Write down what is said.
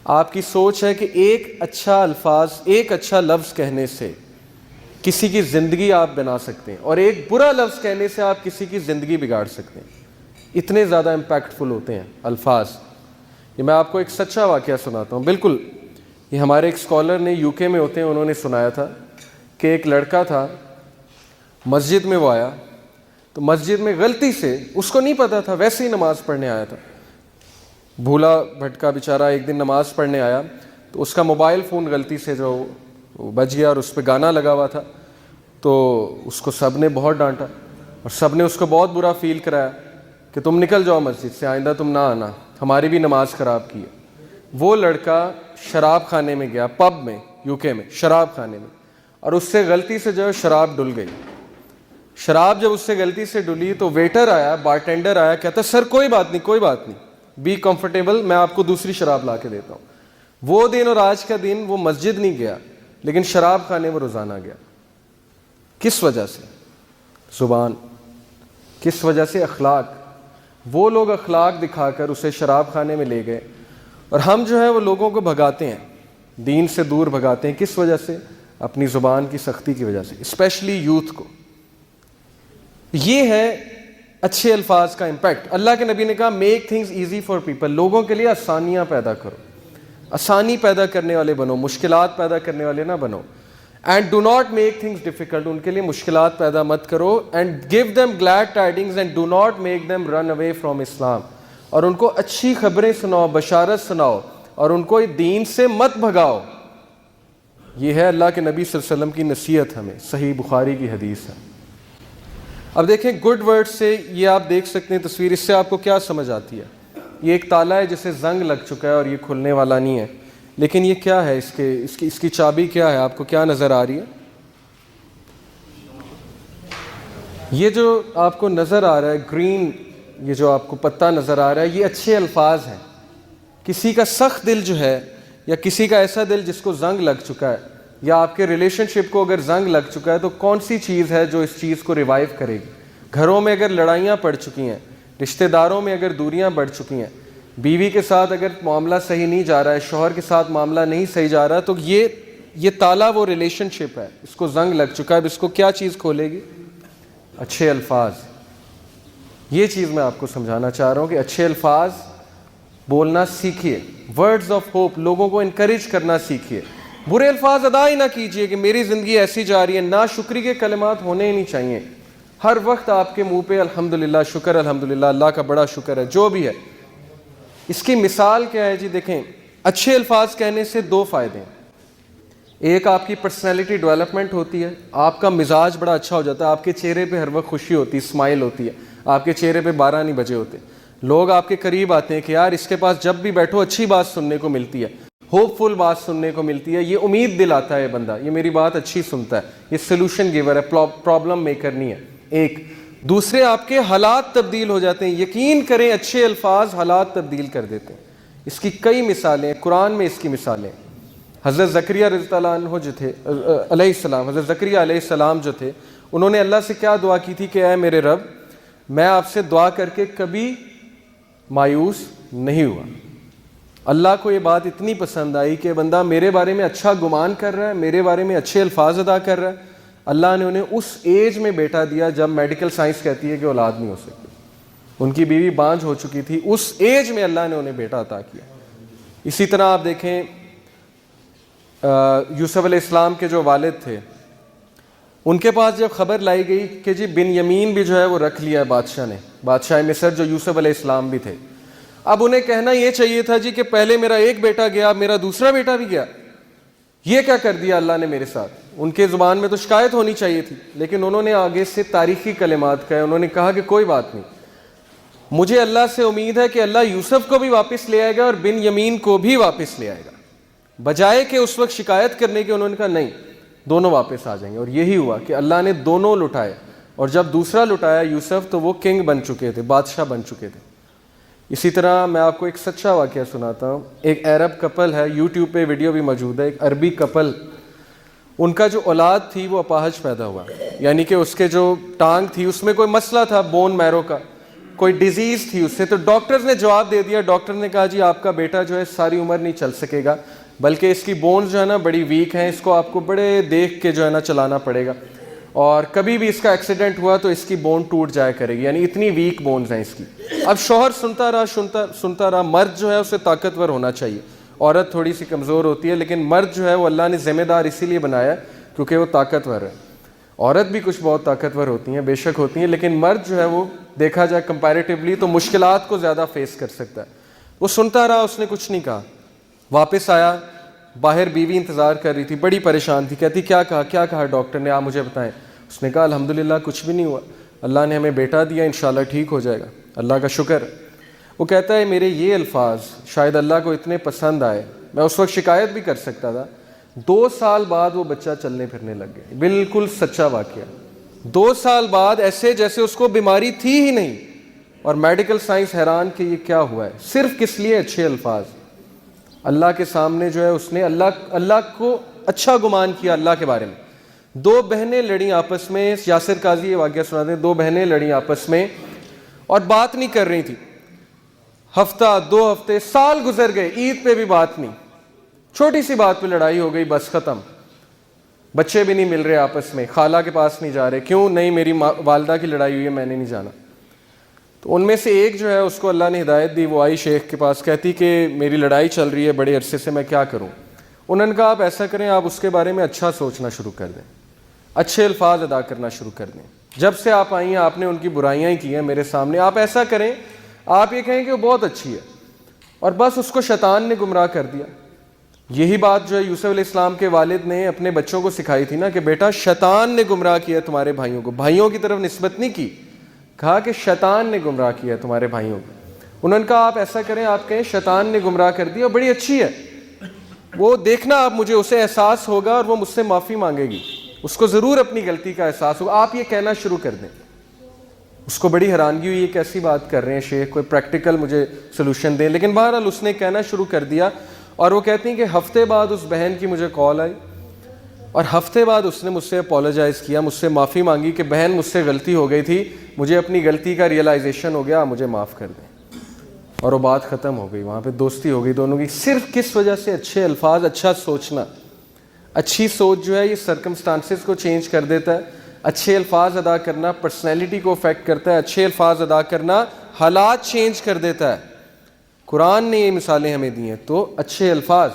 آپ کی سوچ ہے کہ ایک اچھا الفاظ، ایک اچھا لفظ کہنے سے کسی کی زندگی آپ بنا سکتے ہیں، اور ایک برا لفظ کہنے سے آپ کسی کی زندگی بگاڑ سکتے ہیں۔ اتنے زیادہ امپیکٹفل ہوتے ہیں الفاظ۔ یہ میں آپ کو ایک سچا واقعہ سناتا ہوں، بالکل یہ ہمارے ایک اسکالر نے UK میں ہوتے ہیں، انہوں نے سنایا تھا کہ ایک لڑکا تھا، مسجد میں وہ آیا تو مسجد میں غلطی سے، اس کو نہیں پتا تھا، ویسے ہی نماز پڑھنے آیا تھا، بھولا بھٹکا بیچارہ ایک دن نماز پڑھنے آیا تو اس کا موبائل فون غلطی سے جو بج گیا اور اس پہ گانا لگا ہوا تھا، تو اس کو سب نے بہت ڈانٹا اور سب نے اس کو بہت برا فیل کرایا کہ تم نکل جاؤ مسجد سے، آئندہ تم نہ آنا، ہماری بھی نماز خراب کی ہے۔ وہ لڑکا شراب خانے میں گیا، پب میں، UK میں شراب خانے میں، اور اس سے غلطی سے جو ہے شراب ڈل گئی۔ شراب جب اس سے غلطی سے ڈلی تو ویٹر آیا، بارٹینڈر آیا، کہتا سر کوئی بات نہیں، کوئی بات نہیں، بی کمفرٹیبل، میں آپ کو دوسری شراب لا کے دیتا ہوں۔ وہ دن اور آج کا دن وہ مسجد نہیں گیا، لیکن شراب خانے میں روزانہ گیا۔ کس وجہ سے؟ زبان۔ کس وجہ سے؟ اخلاق۔ وہ لوگ اخلاق دکھا کر اسے شراب خانے میں لے گئے، اور ہم جو ہے وہ لوگوں کو بھگاتے ہیں، دین سے دور بھگاتے ہیں۔ کس وجہ سے؟ اپنی زبان کی سختی کی وجہ سے، اسپیشلی یوتھ کو۔ یہ ہے اچھے الفاظ کا امپیکٹ۔ اللہ کے نبی نے کہا make things easy for people, لوگوں کے لیے آسانیاں پیدا کرو، آسانی پیدا کرنے والے بنو، مشکلات پیدا کرنے والے نہ بنو۔ And do not make things difficult, ان کے لیے مشکلات پیدا مت کرو۔ And give them glad tidings and do not make them run away from Islam, اور ان کو اچھی خبریں سناؤ، بشارت سناؤ، اور ان کو دین سے مت بھگاؤ۔ یہ ہے اللہ کے نبی صلی اللہ علیہ وسلم کی نصیحت ہمیں، صحیح بخاری کی حدیث ہے۔ اب دیکھیں گڈ ورڈ سے، یہ آپ دیکھ سکتے ہیں تصویر، اس سے آپ کو کیا سمجھ آتی ہے؟ یہ ایک تالا ہے جسے زنگ لگ چکا ہے اور یہ کھلنے والا نہیں ہے، لیکن یہ کیا ہے؟ اس کی چابی کیا ہے؟ آپ کو کیا نظر آ رہی ہے؟ یہ جو آپ کو نظر آ رہا ہے گرین، یہ جو آپ کو پتہ نظر آ رہا ہے، یہ اچھے الفاظ ہیں۔ کسی کا سخت دل جو ہے، یا کسی کا ایسا دل جس کو زنگ لگ چکا ہے، یا آپ کے ریلیشن شپ کو اگر زنگ لگ چکا ہے، تو کون سی چیز ہے جو اس چیز کو ریوائیو کرے گی؟ گھروں میں اگر لڑائیاں پڑ چکی ہیں، رشتہ داروں میں اگر دوریاں بڑھ چکی ہیں، بیوی کے ساتھ اگر معاملہ صحیح نہیں جا رہا ہے، شوہر کے ساتھ معاملہ نہیں صحیح جا رہا، تو یہ تالا وہ ریلیشن شپ ہے، اس کو زنگ لگ چکا ہے۔ اب اس کو کیا چیز کھولے گی؟ اچھے الفاظ۔ یہ چیز میں آپ کو سمجھانا چاہ رہا ہوں کہ اچھے الفاظ بولنا سیکھیے، ورڈز آف ہوپ، لوگوں کو انکریج کرنا سیکھیے۔ برے الفاظ ادا ہی نہ کیجیے کہ میری زندگی ایسی جا رہی ہے، ناشکری کے کلمات ہونے ہی نہیں چاہیے۔ ہر وقت آپ کے منہ پہ الحمدللہ، شکر الحمدللہ، اللہ کا بڑا شکر ہے، جو بھی ہے۔ اس کی مثال کیا ہے جی؟ دیکھیں، اچھے الفاظ کہنے سے دو فائدے ہیں۔ ایک، آپ کی پرسنالٹی ڈیولپمنٹ ہوتی ہے، آپ کا مزاج بڑا اچھا ہو جاتا ہے، آپ کے چہرے پہ ہر وقت خوشی ہوتی ہے، اسمائل ہوتی ہے، آپ کے چہرے پہ 12 نہیں بجے ہوتے، لوگ آپ کے قریب آتے ہیں کہ یار اس کے پاس جب بھی بیٹھو اچھی بات سننے کو ملتی ہے، ہوپ فل بات سننے کو ملتی ہے، یہ امید دلاتا ہے بندہ، یہ میری بات اچھی سنتا ہے، یہ سلوشن گیور ہے، پرابلم میکر نہیں ہے۔ ایک دوسرے، آپ کے حالات تبدیل ہو جاتے ہیں، یقین کریں اچھے الفاظ حالات تبدیل کر دیتے ہیں۔ اس کی کئی مثالیں، قرآن میں اس کی مثالیں۔ حضرت زکریا رضی اللہ عنہ جو تھے علیہ السلام، حضرت زکریا علیہ السلام جو تھے، انہوں نے اللہ سے کیا دعا کی تھی کہ اے میرے رب، میں آپ سے دعا کر کے کبھی مایوس نہیں ہوا۔ اللہ کو یہ بات اتنی پسند آئی کہ بندہ میرے بارے میں اچھا گمان کر رہا ہے، میرے بارے میں اچھے الفاظ ادا کر رہا ہے۔ اللہ نے انہیں اس ایج میں بیٹا دیا جب میڈیکل سائنس کہتی ہے کہ اولاد نہیں ہو سکتی، ان کی بیوی بانجھ ہو چکی تھی، اس ایج میں اللہ نے انہیں بیٹا عطا کیا۔ اسی طرح آپ دیکھیں یوسف علیہ السلام کے جو والد تھے، ان کے پاس جب خبر لائی گئی کہ جی بن یمین بھی جو ہے وہ رکھ لیا ہے بادشاہ نے، بادشاہ مصر جو یوسف علیہ السلام بھی تھے، اب انہیں کہنا یہ چاہیے تھا جی کہ پہلے میرا ایک بیٹا گیا، میرا دوسرا بیٹا بھی گیا، یہ کیا کر دیا اللہ نے میرے ساتھ۔ ان کے زبان میں تو شکایت ہونی چاہیے تھی، لیکن انہوں نے آگے سے تاریخی کلمات کہے، انہوں نے کہا کہ کوئی بات نہیں، مجھے اللہ سے امید ہے کہ اللہ یوسف کو بھی واپس لے آئے گا اور بن یمین کو بھی واپس لے آئے گا۔ بجائے کہ اس وقت شکایت کرنے کے، انہوں نے کہا نہیں، دونوں واپس آ جائیں گے، اور یہی ہوا کہ اللہ نے دونوں لٹائے، اور جب دوسرا لٹایا یوسف تو وہ کنگ بن چکے تھے، بادشاہ بن چکے تھے۔ اسی طرح میں آپ کو ایک سچا واقعہ سناتا ہوں۔ ایک عرب کپل ہے، یوٹیوب پہ ویڈیو بھی موجود ہے، ایک عربی کپل، ان کا جو اولاد تھی وہ اپاہج پیدا ہوا، یعنی کہ اس کے جو ٹانگ تھی اس میں کوئی مسئلہ تھا بون میرو کا، کوئی ڈیزیز تھی اس سے, تو ڈاکٹرز نے جواب دے دیا, ڈاکٹر نے کہا جی آپ کا بیٹا جو ہے ساری عمر نہیں چل سکے گا, بلکہ اس کی بونز جو ہے نا بڑی ویک ہیں, اس کو آپ کو بڑے دیکھ کے جو ہے نا چلانا پڑے گا, اور کبھی بھی اس کا ایکسیڈنٹ ہوا تو اس کی بون ٹوٹ جایا کرے گی, یعنی اتنی ویک بونز ہیں اس کی. اب شوہر سنتا رہا, مرد جو ہے اسے طاقتور ہونا چاہیے, عورت تھوڑی سی کمزور ہوتی ہے, لیکن مرد جو ہے وہ اللہ نے ذمہ دار اسی لیے بنایا کیونکہ وہ طاقتور ہے. عورت بھی کچھ بہت طاقتور ہوتی ہیں, بے شک ہوتی ہیں, لیکن مرد جو ہے وہ دیکھا جائے کمپیریٹیولی تو مشکلات کو زیادہ فیس کر سکتا ہے. وہ سنتا رہا, اس نے کچھ نہیں کہا. واپس آیا, باہر بیوی انتظار کر رہی تھی, بڑی پریشان تھی, کہتی کیا کہا ڈاکٹر نے, آپ مجھے بتائیں. اس نے کہا الحمدللہ کچھ بھی نہیں ہوا, اللہ نے ہمیں بیٹا دیا, انشاءاللہ ٹھیک ہو جائے گا, اللہ کا شکر. وہ کہتا ہے میرے یہ الفاظ شاید اللہ کو اتنے پسند آئے, میں اس وقت شکایت بھی کر سکتا تھا. 2 سال بعد وہ بچہ چلنے پھرنے لگ گیا, بالکل سچا واقعہ. 2 سال بعد ایسے جیسے اس کو بیماری تھی ہی نہیں, اور میڈیکل سائنس حیران کہ یہ کیا ہوا ہے, صرف کس لیے اچھے الفاظ. اللہ کے سامنے جو ہے اس نے اللہ کو اچھا گمان کیا اللہ کے بارے میں. 2 بہنیں لڑیں آپس میں, یاسر قاضی یہ واقعہ سناتے ہیں, 2 بہنیں لڑیں آپس میں اور بات نہیں کر رہی تھی. ہفتہ 2 ہفتے سال گزر گئے, عید پہ بھی بات نہیں, چھوٹی سی بات پہ لڑائی ہو گئی, بس ختم. بچے بھی نہیں مل رہے آپس میں, خالہ کے پاس نہیں جا رہے, کیوں نہیں, میری والدہ کی لڑائی ہوئی ہے, میں نے نہیں جانا. تو ان میں سے ایک جو ہے اس کو اللہ نے ہدایت دی, وہ آئی شیخ کے پاس, کہتی کہ میری لڑائی چل رہی ہے بڑے عرصے سے, میں کیا کروں. انہوں نے کہا آپ ایسا کریں, آپ اس کے بارے میں اچھا سوچنا شروع کر دیں, اچھے الفاظ ادا کرنا شروع کر دیں. جب سے آپ آئی ہیں آپ نے ان کی برائیاں ہی کی ہیں میرے سامنے, آپ ایسا کریں, آپ یہ کہیں کہ وہ بہت اچھی ہے, اور بس اس کو شیطان نے گمراہ کر دیا. یہی بات جو ہے یوسف علیہ السلام کے والد نے اپنے بچوں کو سکھائی تھی نا, کہ بیٹا شیطان نے گمراہ کیا تمہارے بھائیوں کو, بھائیوں کی طرف نسبت نہیں کی, کہا کہ شیطان نے گمراہ کیا تمہارے بھائیوں کو. انہوں نے کہا آپ ایسا کریں, آپ کہیں شیطان نے گمراہ کر دیا, بڑی اچھی ہے, وہ دیکھنا آپ, مجھے اسے احساس ہوگا اور وہ مجھ سے معافی مانگے گی, اس کو ضرور اپنی غلطی کا احساس ہوگا, آپ یہ کہنا شروع کر دیں. اس کو بڑی حیرانگی ہوئی, یہ کیسی بات کر رہے ہیں شیخ, کوئی پریکٹیکل مجھے سلوشن دیں. لیکن بہرحال اس نے کہنا شروع کر دیا, اور وہ کہتی ہیں کہ ہفتے بعد اس بہن کی مجھے کال آئی, اور ہفتے بعد اس نے مجھ سے اپولوجائز کیا, مجھ سے معافی مانگی کہ بہن مجھ سے غلطی ہو گئی تھی, مجھے اپنی غلطی کا ریئلائزیشن ہو گیا, مجھے معاف کر دیں. اور وہ بات ختم ہو گئی, وہاں پہ دوستی ہو گئی دونوں کی. صرف کس وجہ سے, اچھے الفاظ, اچھا سوچنا. اچھی سوچ جو ہے یہ سرکمسٹانسز کو چینج کر دیتا ہے. اچھے الفاظ ادا کرنا پرسنالٹی کو افیکٹ کرتا ہے, اچھے الفاظ ادا کرنا حالات چینج کر دیتا ہے. قرآن نے یہ مثالیں ہمیں دی ہیں. تو اچھے الفاظ